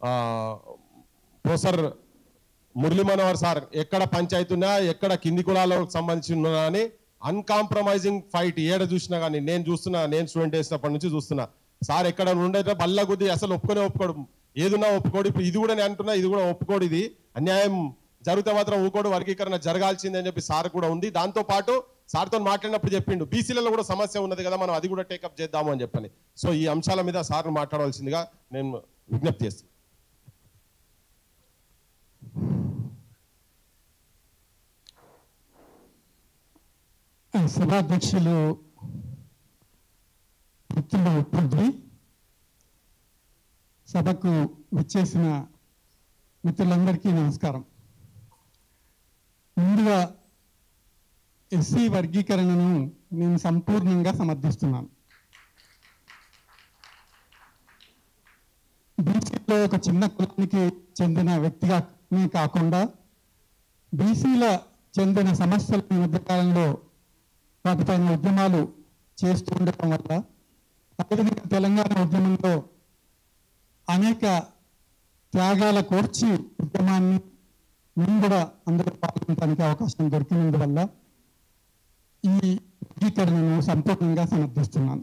Professor Murali Manohar sir ఎక్కడ పంచాయతీ ఉన్నా ఎక్కడ కింది కులాలకు సంబంధించి ఉన్నా కానీ అన్కాంప్రమైజింగ్ ఫైట్ ఏడ చూసినా కానీ నేను చూస్తున్నా, నేను స్టూడెంట్ వేసినప్పటి నుంచి చూస్తున్నా. సార్ ఎక్కడ ఉండేట బల్ల కొద్ది అసలు ఒప్పుకోడు, ఏదున్నా ఒప్పుకోడు. ఇప్పుడు ఇది కూడా నేను అంటున్నా, ఇది కూడా ఒప్పుకోడు. ఇది అన్యాయం జరిగితే మాత్రం ఊకోడు, వర్గీకరణ జరగాల్సిందే అని చెప్పి సార్ కూడా ఉంది. దాంతోపాటు సార్తో మాట్లాడినప్పుడు చెప్పిండు బీసీలలో కూడా సమస్య ఉన్నది కదా, మనం అది కూడా టేకప్ చేద్దాము అని చెప్పని. సో ఈ అంశాల మీద సార్ను మాట్లాడవలసిందిగా నేను విజ్ఞప్తి చేస్తాను. సభాధ్యక్షులు మిత్రులు పృథ్వీ, సభకు విచ్చేసిన మిత్రులందరికీ నమస్కారం. ముందుగా ఎస్సీ వర్గీకరణను నేను సంపూర్ణంగా సమర్థిస్తున్నాను. బీసీలో ఒక చిన్న కులానికి చెందిన వ్యక్తిగానే కాకుండా బీసీల చెందిన సమస్యల మధ్యకాలంలో వాటిపైన ఉద్యమాలు చేస్తూ ఉండటం వల్ల, అదేవిధంగా తెలంగాణ ఉద్యమంలో అనేక త్యాగాల కోర్చి ఉద్యమాన్ని నేను కూడా అందరూ పాల్గొనడానికి అవకాశం దొరికినందువల్ల ఈ వర్గీకరణను సంపూర్ణంగా సమర్థిస్తున్నాను.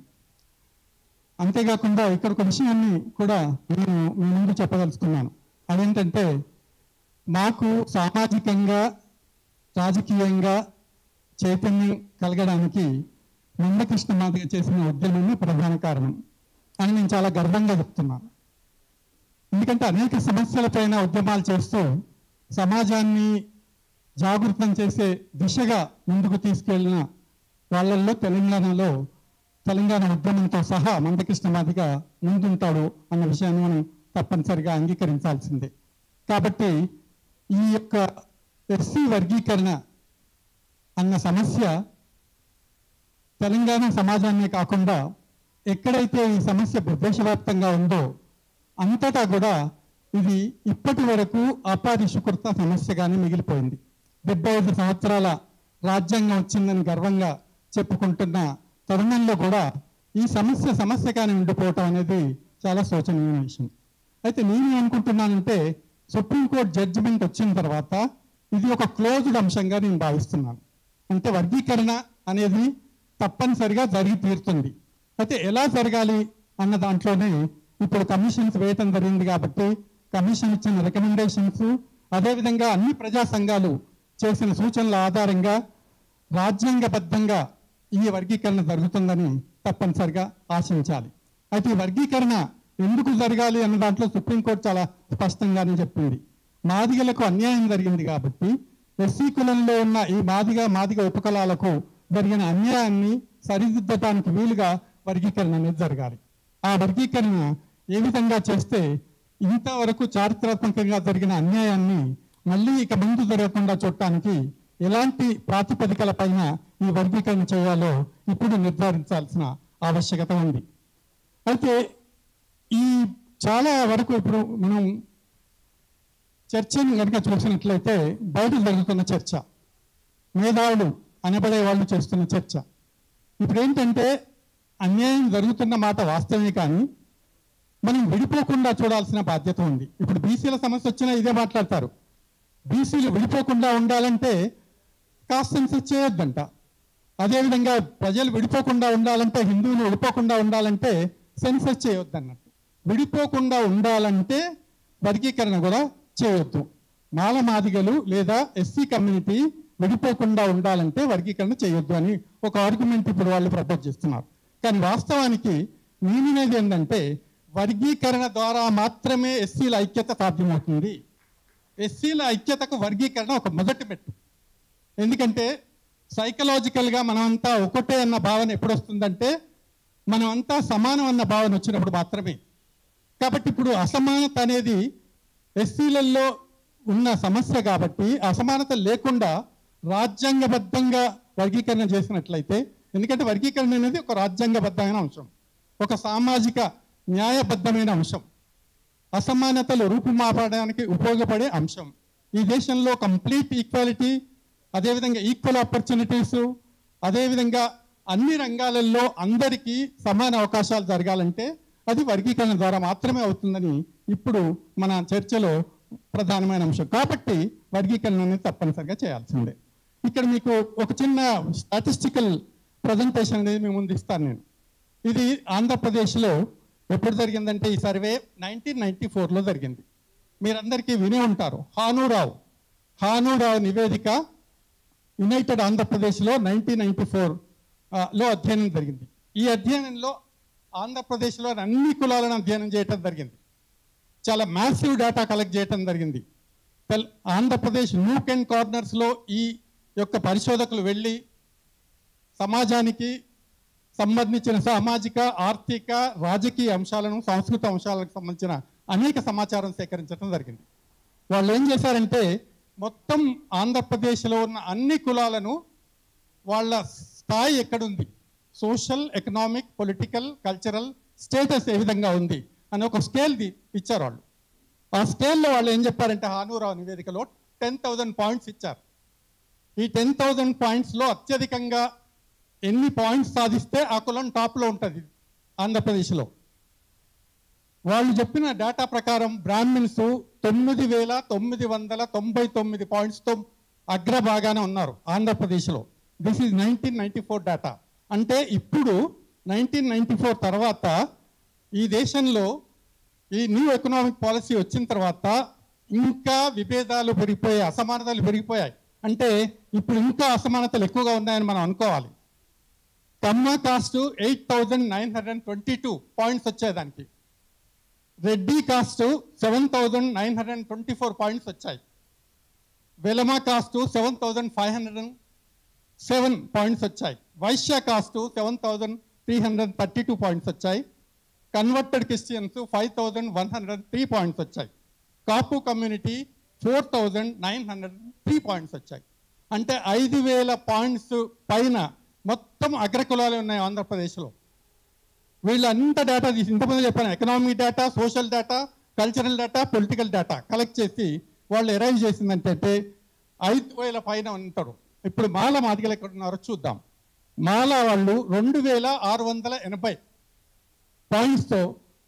అంతేకాకుండా ఇక్కడ ఒక విషయాన్ని కూడా నేను మీ ముందు చెప్పదలుచుకున్నాను. అదేంటంటే, మాకు సామాజికంగా రాజకీయంగా చైతన్యం కలగడానికి మందకృష్ణ మాదిగ చేసిన ఉద్యమమే ప్రధాన కారణం అని నేను చాలా గర్వంగా చెప్తున్నాను. ఎందుకంటే అనేక సమస్యలపైన ఉద్యమాలు చేస్తూ సమాజాన్ని జాగృతం చేసే దిశగా ముందుకు తీసుకెళ్లిన వాళ్ళల్లో తెలంగాణ ఉద్యమంతో సహా మందకృష్ణ మాదిగ ముందుంటాడు అన్న విషయాన్ని మనం తప్పనిసరిగా అంగీకరించాల్సిందే. కాబట్టి ఈ యొక్క ఎస్సీ వర్గీకరణ అన్న సమస్య తెలంగాణ సమాజాన్నే కాకుండా ఎక్కడైతే ఈ సమస్య దేశవ్యాప్తంగా ఉందో అంతటా కూడా ఇది ఇప్పటి వరకు అపరిష్కృత సమస్యగానే మిగిలిపోయింది. 75 సంవత్సరాల రాజ్యాంగం వచ్చిందని గర్వంగా చెప్పుకుంటున్న తరుణంలో కూడా ఈ సమస్యగానే ఉండిపోవటం అనేది చాలా శోచనీయమైన విషయం. అయితే నేను అనుకుంటున్నానంటే, సుప్రీంకోర్టు జడ్జిమెంట్ వచ్చిన తర్వాత ఇది ఒక క్లోజ్డ్ అంశంగా నేను భావిస్తున్నాను. అంటే వర్గీకరణ అనేది తప్పనిసరిగా జరిగి తీరుతుంది. అయితే ఎలా జరగాలి అన్న దాంట్లోనే ఇప్పుడు కమిషన్స్ వేయటం జరిగింది. కాబట్టి కమిషన్ ఇచ్చిన రికమెండేషన్స్, అదేవిధంగా అన్ని ప్రజా సంఘాలు చేసిన సూచనల ఆధారంగా రాజ్యాంగబద్ధంగా ఈ వర్గీకరణ జరుగుతుందని తప్పనిసరిగా ఆశించాలి. అయితే ఈ వర్గీకరణ ఎందుకు జరగాలి అన్న దాంట్లో సుప్రీంకోర్టు చాలా స్పష్టంగానే చెప్పింది. మాదిగలకు అన్యాయం జరిగింది కాబట్టి ఎస్సీ కులంలో ఉన్న ఈ మాదిగ ఉపకులాలకు జరిగిన అన్యాయాన్ని సరిదిద్దటానికి వీలుగా వర్గీకరణ అనేది జరగాలి. ఆ వర్గీకరణ ఏ విధంగా చేస్తే ఇంతవరకు చారిత్రాత్మకంగా జరిగిన అన్యాయాన్ని మళ్ళీ ఇక ముందు జరగకుండా చూడటానికి ఎలాంటి ప్రాతిపదికల పైన ఈ వర్గీకరణ చేయాలో ఇప్పుడు నిర్ధారించాల్సిన ఆవశ్యకత ఉంది. అయితే ఈ చాలా వరకు ఇప్పుడు మనం చర్చను కనుక చూసినట్లయితే బయట జరుగుతున్న చర్చ, మేధావులు అనబడే వాళ్ళు చేస్తున్న చర్చ, ఇప్పుడు ఏంటంటే అన్యాయం జరుగుతున్న మాట వాస్తవమే, కానీ మనం విడిపోకుండా చూడాల్సిన బాధ్యత ఉంది. ఇప్పుడు బీసీల సమస్య వచ్చినా ఇదే మాట్లాడతారు. బీసీలు విడిపోకుండా ఉండాలంటే కాస్ట్ సెన్సస్ చేయొద్దంట. అదేవిధంగా ప్రజలు విడిపోకుండా ఉండాలంటే, హిందువులు విడిపోకుండా ఉండాలంటే సెన్సస్ చేయొద్దన్నట్టు. విడిపోకుండా ఉండాలంటే వర్గీకరణ కూడా చేయొద్దు. మాల మాదిగలు లేదా ఎస్సీ కమ్యూనిటీ విడిపోకుండా ఉండాలంటే వర్గీకరణ చేయొద్దు అని ఒక ఆర్గ్యుమెంట్ ఇప్పుడు వాళ్ళు ప్రపోజ్ చేస్తున్నారు. కానీ వాస్తవానికి నేనేది ఏంటంటే, వర్గీకరణ ద్వారా మాత్రమే ఎస్సీల ఐక్యత సాధ్యమవుతుంది. ఎస్సీల ఐక్యతకు వర్గీకరణ ఒక మొదటి మెట్టు. ఎందుకంటే సైకలాజికల్గా మనమంతా ఒకటే అన్న భావన ఎప్పుడు వస్తుందంటే, మనమంతా సమానం అన్న భావన వచ్చినప్పుడు మాత్రమే. కాబట్టి ఇప్పుడు అసమానత అనేది ఎస్సీలలో ఉన్న సమస్య కాబట్టి అసమానత లేకుండా రాజ్యాంగబద్ధంగా వర్గీకరణ చేసినట్లయితే, ఎందుకంటే వర్గీకరణ అనేది ఒక రాజ్యాంగబద్ధమైన అంశం, ఒక సామాజిక న్యాయబద్ధమైన అంశం, అసమానతలు రూపుమాపడానికి ఉపయోగపడే అంశం. ఈ దేశంలో కంప్లీట్ ఈక్వాలిటీ, అదేవిధంగా ఈక్వల్ ఆపర్చునిటీస్, అదేవిధంగా అన్ని రంగాలలో అందరికీ సమాన అవకాశాలు జరగాలంటే అది వర్గీకరణ ద్వారా మాత్రమే అవుతుందని ఇప్పుడు మన చర్చలో ప్రధానమైన అంశం. కాబట్టి వర్గీకరణ అనేది తప్పనిసరిగా చేయాల్సిందే. ఇక్కడ మీకు ఒక చిన్న స్టాటిస్టికల్ ప్రజెంటేషన్ అనేది మీ ముందు ఇస్తాను నేను. ఇది ఆంధ్రప్రదేశ్లో ఎప్పుడు జరిగిందంటే ఈ సర్వే 1994లో జరిగింది. మీరందరికీ విని ఉంటారు. హానూరావు నివేదిక యునైటెడ్ ఆంధ్రప్రదేశ్లో 1994లో అధ్యయనం జరిగింది. ఈ అధ్యయనంలో ఆంధ్రప్రదేశ్లో అన్ని కులాలను అధ్యయనం చేయటం జరిగింది. చాలా మ్యాసివ్ డేటా కలెక్ట్ చేయటం జరిగింది. ఆంధ్రప్రదేశ్ నూక్ అండ్ కార్నర్స్లో ఈ యొక్క పరిశోధకులు వెళ్ళి సమాజానికి సంబంధించిన సామాజిక, ఆర్థిక, రాజకీయ అంశాలను, సాంస్కృతిక అంశాలకు సంబంధించిన అనేక సమాచారం సేకరించడం జరిగింది. వాళ్ళు ఏం చేశారంటే మొత్తం ఆంధ్రప్రదేశ్లో ఉన్న అన్ని కులాలను వాళ్ళ స్థాయి ఎక్కడుంది, social, economic, political, cultural status ఏ విధంగా ఉంది అని ఒక స్కేల్ ఇచ్చారు వాళ్ళు. ఆ స్కేల్లో వాళ్ళు ఏం చెప్పారంటే హానూరావు నివేదికలో 10,000 పాయింట్స్ ఇచ్చారు. ఈ 10,000 పాయింట్స్లో అత్యధికంగా ఎన్ని పాయింట్స్ సాధిస్తే ఆ కులం టాప్లో ఉంటుంది ఆంధ్రప్రదేశ్లో. వాళ్ళు చెప్పిన డేటా ప్రకారం బ్రాహ్మిన్స్ 9,999 పాయింట్స్తో అగ్రభాగానే ఉన్నారు ఆంధ్రప్రదేశ్లో. This is 1994 data. అంటే ఇప్పుడు 1994 తర్వాత ఈ దేశంలో ఈ న్యూ ఎకనామిక్ పాలసీ వచ్చిన తర్వాత ఇంకా విభేదాలు పెరిగిపోయాయి, అసమానతలు పెరిగిపోయాయి. అంటే ఇప్పుడు ఇంకా అసమానతలు ఎక్కువగా ఉన్నాయని మనం అనుకోవాలి. కమ్మ కాస్ట్ 8,922 పాయింట్స్ వచ్చాయి దానికి. రెడ్డి కాస్ట్ 7,924 పాయింట్స్ వచ్చాయి. వెలమ కాస్ట్ 7,507 పాయింట్స్ వచ్చాయి. వైశ్య కాస్ట్ 7,332 పాయింట్స్ వచ్చాయి. కన్వర్టెడ్ క్రిస్టియన్స్ 5,103 పాయింట్స్ వచ్చాయి. కాపు కమ్యూనిటీ 4,903 పాయింట్స్ వచ్చాయి. అంటే 5,000 పాయింట్స్ పైన మొత్తం అగ్రకులాలు ఉన్నాయి ఆంధ్రప్రదేశ్లో. వీళ్ళు అంత డేటా తీసి, ఇంతకుముందు చెప్పాను, economic data, social data, cultural data, political data collect చేసి వాళ్ళు అరైవ్ చేసిందంటే 5,000 పైన ఉంటారు. ఇప్పుడు మాదిగలు ఎక్కడ ఉన్నారో చూద్దాం. మాల వాళ్ళు 2,680 పాయింట్స్తో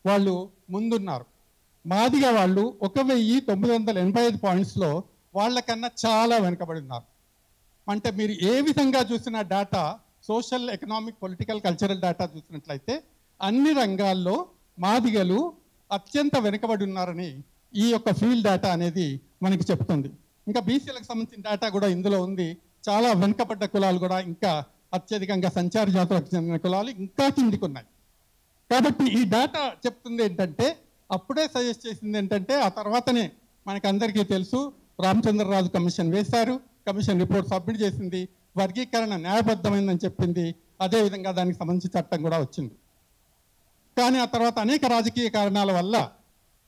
వాళ్ళు ముందున్నారు. మాదిగ వాళ్ళు 1,985 పాయింట్స్లో వాళ్ళకన్నా చాలా వెనుకబడి ఉన్నారు. అంటే మీరు ఏ విధంగా చూసిన data, social, economic, political, cultural data చూసినట్లయితే అన్ని రంగాల్లో మాదిగలు అత్యంత వెనుకబడి ఉన్నారని ఈ యొక్క ఫీల్డ్ డేటా అనేది మనకి చెప్తుంది. ఇంకా బీసీలకు సంబంధించిన డేటా కూడా ఇందులో ఉంది. చాలా వెనుకబడ్డ కులాలు కూడా ఇంకా అత్యధికంగా సంచార జాతులకు చెందిన కులాలు ఇంకా కిందికి ఉన్నాయి. కాబట్టి ఈ డేటా చెప్తుంది ఏంటంటే, అప్పుడే సజెస్ట్ చేసింది ఏంటంటే, ఆ తర్వాతనే మనకు అందరికీ తెలుసు రామచంద్రరాజు కమిషన్ వేశారు. కమిషన్ రిపోర్ట్ సబ్మిట్ చేసింది. వర్గీకరణ న్యాయబద్ధమైందని చెప్పింది. అదేవిధంగా దానికి సంబంధించి చట్టం కూడా వచ్చింది. కానీ ఆ తర్వాత అనేక రాజకీయ కారణాల వల్ల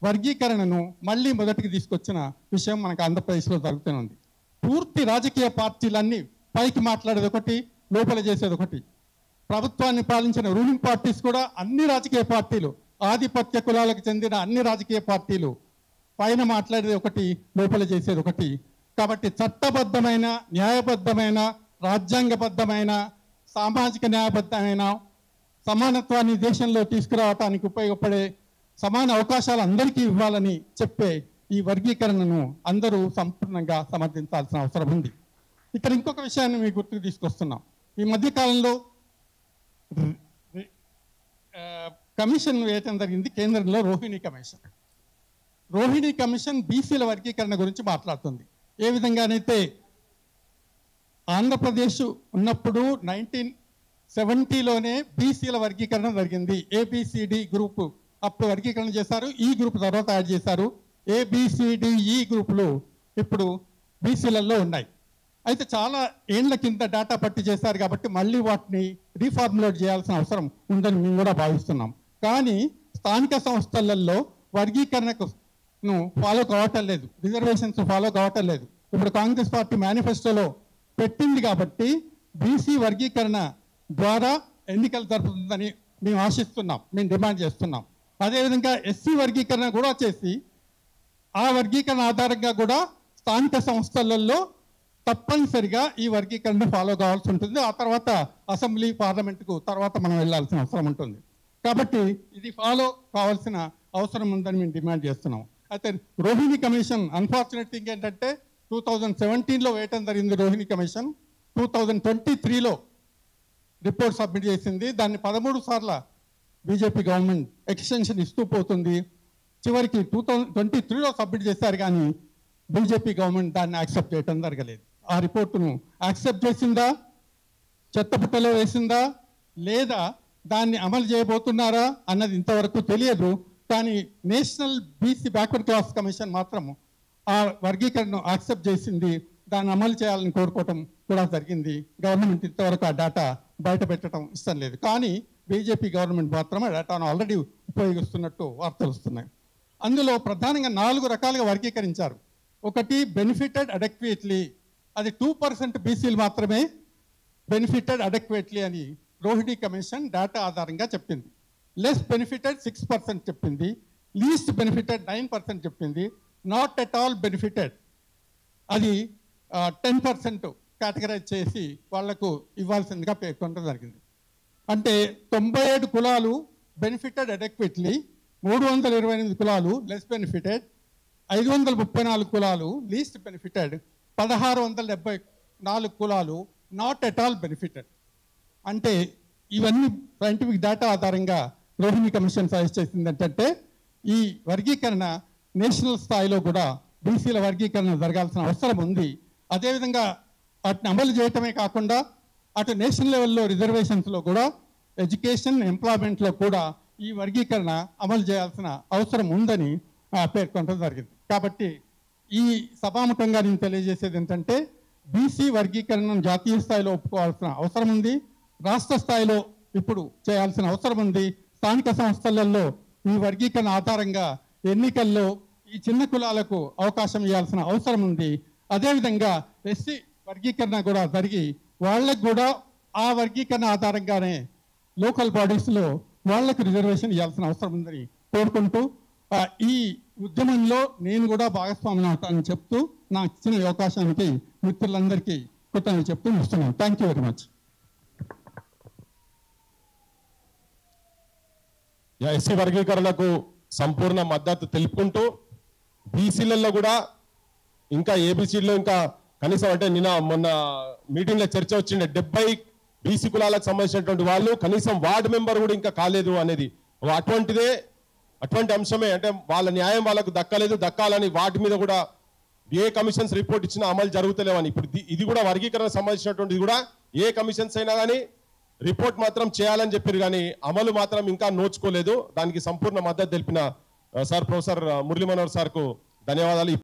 వర్గీకరణను మళ్ళీ మొదటికి తీసుకొచ్చిన విషయం మనకు ఆంధ్రప్రదేశ్లో జరుగుతూనే ఉంది. పూర్తి రాజకీయ పార్టీలన్నీ పైకి మాట్లాడేది ఒకటి, లోపల చేసేది ఒకటి. ప్రభుత్వాన్ని పాలించిన రూలింగ్ పార్టీస్ కూడా అన్ని రాజకీయ పార్టీలు, ఆధిపత్య కులాలకు చెందిన అన్ని రాజకీయ పార్టీలు పైన మాట్లాడేది ఒకటి, లోపల చేసేది ఒకటి. కాబట్టి చట్టబద్ధమైన, న్యాయబద్ధమైన, రాజ్యాంగబద్ధమైన, సామాజిక న్యాయబద్ధమైన సమానత్వాన్ని దేశంలో తీసుకురావడానికి ఉపయోగపడే సమాన అవకాశాలు అందరికీ ఇవ్వాలని చెప్పే ఈ వర్గీకరణను అందరూ సంపూర్ణంగా సమర్థించాల్సిన అవసరం ఉంది. ఇక్కడ ఇంకొక విషయాన్ని మీ గుర్తుకు తీసుకొస్తున్నాం. ఈ మధ్యకాలంలో కమిషన్ వేయటం జరిగింది కేంద్రంలో, రోహిణి కమిషన్. రోహిణి కమిషన్ బీసీల వర్గీకరణ గురించి మాట్లాడుతుంది. ఏ విధంగానైతే ఆంధ్రప్రదేశ్ ఉన్నప్పుడు 1970లోనే బీసీల వర్గీకరణ జరిగింది. ఏబిసిడి గ్రూప్ అప్పుడు వర్గీకరణ చేశారు. ఈ గ్రూప్ తర్వాత యాడ్ చేశారు. ఏబిసిడిఈ గ్రూపులు ఇప్పుడు బీసీలలో ఉన్నాయి. అయితే చాలా ఏళ్ల కింద డేటా పట్టి చేశారు కాబట్టి మళ్ళీ వాటిని రీఫార్ములేట్ చేయాల్సిన అవసరం ఉందని మేము కూడా భావిస్తున్నాం. కానీ స్థానిక సంస్థలలో వర్గీకరణకు ఫాలో కావటం లేదు, రిజర్వేషన్స్ ఫాలో కావటం లేదు. ఇప్పుడు కాంగ్రెస్ పార్టీ మేనిఫెస్టోలో పెట్టింది కాబట్టి బీసీ వర్గీకరణ ద్వారా ఎన్నికలు జరుపుతుందని మేము ఆశిస్తున్నాం, మేము డిమాండ్ చేస్తున్నాం. అదేవిధంగా ఎస్సీ వర్గీకరణ కూడా చేసి ఆ వర్గీకరణ ఆధారంగా కూడా స్థానిక సంస్థలలో తప్పనిసరిగా ఈ వర్గీకరణ ఫాలో కావాల్సి ఉంటుంది. ఆ తర్వాత అసెంబ్లీ, పార్లమెంటుకు తర్వాత మనం వెళ్ళాల్సిన అవసరం ఉంటుంది. కాబట్టి ఇది ఫాలో కావాల్సిన అవసరం ఉందని మేము డిమాండ్ చేస్తున్నాం. అయితే రోహిణి కమిషన్ అన్ఫార్చునేట్ థింగ్ ఏంటంటే 2017లో వేయటం జరిగింది. రోహిణి కమిషన్ 2023లో రిపోర్ట్ సబ్మిట్ చేసింది. దాన్ని 13 సార్లు బీజేపీ గవర్నమెంట్ ఎక్స్టెన్షన్ ఇస్తూ పోతుంది. చివరికి 2023లో సబ్మిట్ చేశారు, కానీ బీజేపీ గవర్నమెంట్ దాన్ని యాక్సెప్ట్ చేయడం జరగలేదు. ఆ రిపోర్టును యాక్సెప్ట్ చేసిందా, చెత్తపుట్టలో వేసిందా, లేదా దాన్ని అమలు చేయబోతున్నారా అన్నది ఇంతవరకు తెలియదు. కానీ national BC backward class commission మాత్రం ఆ వర్గీకరణను యాక్సెప్ట్ చేసింది. దాన్ని అమలు చేయాలని కోరుకోవటం కూడా జరిగింది. గవర్నమెంట్ ఇంతవరకు ఆ డేటా బయట పెట్టడం ఇష్టం లేదు. కానీ బీజేపీ గవర్నమెంట్ మాత్రం ఆ డేటాను ఆల్రెడీ ఉపయోగిస్తున్నట్టు వార్తలు వస్తున్నాయి. అందులో ప్రధానంగా 4 రకాలుగా వర్గీకరించారు. ఒకటి బెనిఫిటెడ్ అడెక్వేట్లీ, అది 2% బీసీలు మాత్రమే బెనిఫిటెడ్ అడెక్వేట్లీ అని రోహిణి కమిషన్ డేటా ఆధారంగా చెప్పింది. లెస్ బెనిఫిటెడ్ 6% చెప్పింది. లీస్ట్ బెనిఫిటెడ్ 9% చెప్పింది. నాట్ ఎట్ ఆల్ బెనిఫిటెడ్ అది 10% కేటగరైజ్ చేసి వాళ్లకు ఇవ్వాల్సిందిగా పేర్కొనడం జరిగింది. అంటే 97 కులాలు బెనిఫిటెడ్ అడెక్వేట్లీ, 328 కులాలు లెస్ బెనిఫిటెడ్, 534 కులాలు లీస్ట్ బెనిఫిటెడ్, 1674 కులాలు నాట్ ఎట్ ఆల్ బెనిఫిటెడ్. అంటే ఇవన్నీ సైంటిఫిక్ డేటా ఆధారంగా రోహిణి కమిషన్ సజెస్ట్ చేసింది ఏంటంటే ఈ వర్గీకరణ నేషనల్ స్థాయిలో కూడా బీసీల వర్గీకరణ జరగాల్సిన అవసరం ఉంది. అదేవిధంగా వాటిని అమలు చేయటమే కాకుండా అటు నేషనల్ లెవెల్లో రిజర్వేషన్స్లో కూడా, ఎడ్యుకేషన్, ఎంప్లాయ్మెంట్లో కూడా ఈ వర్గీకరణ అమలు చేయాల్సిన అవసరం ఉందని పేర్కొనడం జరిగింది. కాబట్టి ఈ సభాముఖంగా నేను తెలియజేసేది ఏంటంటే బీసీ వర్గీకరణను జాతీయ స్థాయిలో ఒప్పుకోవాల్సిన అవసరం ఉంది. రాష్ట్ర స్థాయిలో ఇప్పుడు చేయాల్సిన అవసరం ఉంది. స్థానిక సంస్థలలో ఈ వర్గీకరణ ఆధారంగా ఎన్నికల్లో ఈ చిన్న కులాలకు అవకాశం ఇవ్వాల్సిన అవసరం ఉంది. అదేవిధంగా ఎస్సీ వర్గీకరణ కూడా జరిగి వాళ్ళకు కూడా ఆ వర్గీకరణ ఆధారంగానే లోకల్ బాడీస్లో వాళ్లకు రిజర్వేషన్ ఇవ్వాల్సిన అవసరం ఉందని కోరుకుంటూ ఈ ఉద్యమంలో నేను కూడా భాగస్వామిని అవుతానని చెప్తూ నాకు ఇచ్చిన అవకాశానికి మిత్రులందరికీ కృతజ్ఞతలు చెప్తూ ఇస్తున్నాను. Thank you very much. SC వర్గీకరణకు సంపూర్ణ మద్దతు తెలుపుకుంటూ బీసీలలో కూడా ఇంకా ఏబీసీలో ఇంకా కనీసం అంటే మొన్న మీటింగ్లో చర్చ వచ్చిండే 70 బీసీ కులాలకు సంబంధించినటువంటి వాళ్ళు కనీసం వార్డు మెంబర్ కూడా ఇంకా కాలేదు అనేది అటువంటి అంశమే. అంటే వాళ్ళ న్యాయం వాళ్ళకు దక్కాలని వాటి మీద కూడా ఏ కమిషన్స్ రిపోర్ట్ ఇచ్చినా అమలు జరుగుతలేవని. ఇప్పుడు ఇది కూడా వర్గీకరణ సంబంధించినటువంటిది కూడా ఏ కమిషన్స్ అయినా కానీ రిపోర్ట్ మాత్రం చేయాలని చెప్పారు, కానీ అమలు మాత్రం ఇంకా నోచుకోలేదు. దానికి సంపూర్ణ మద్దతు తెలిపిన సార్ ప్రొఫెసర్ మురళీ మనోహర్ సార్కు ధన్యవాదాలు.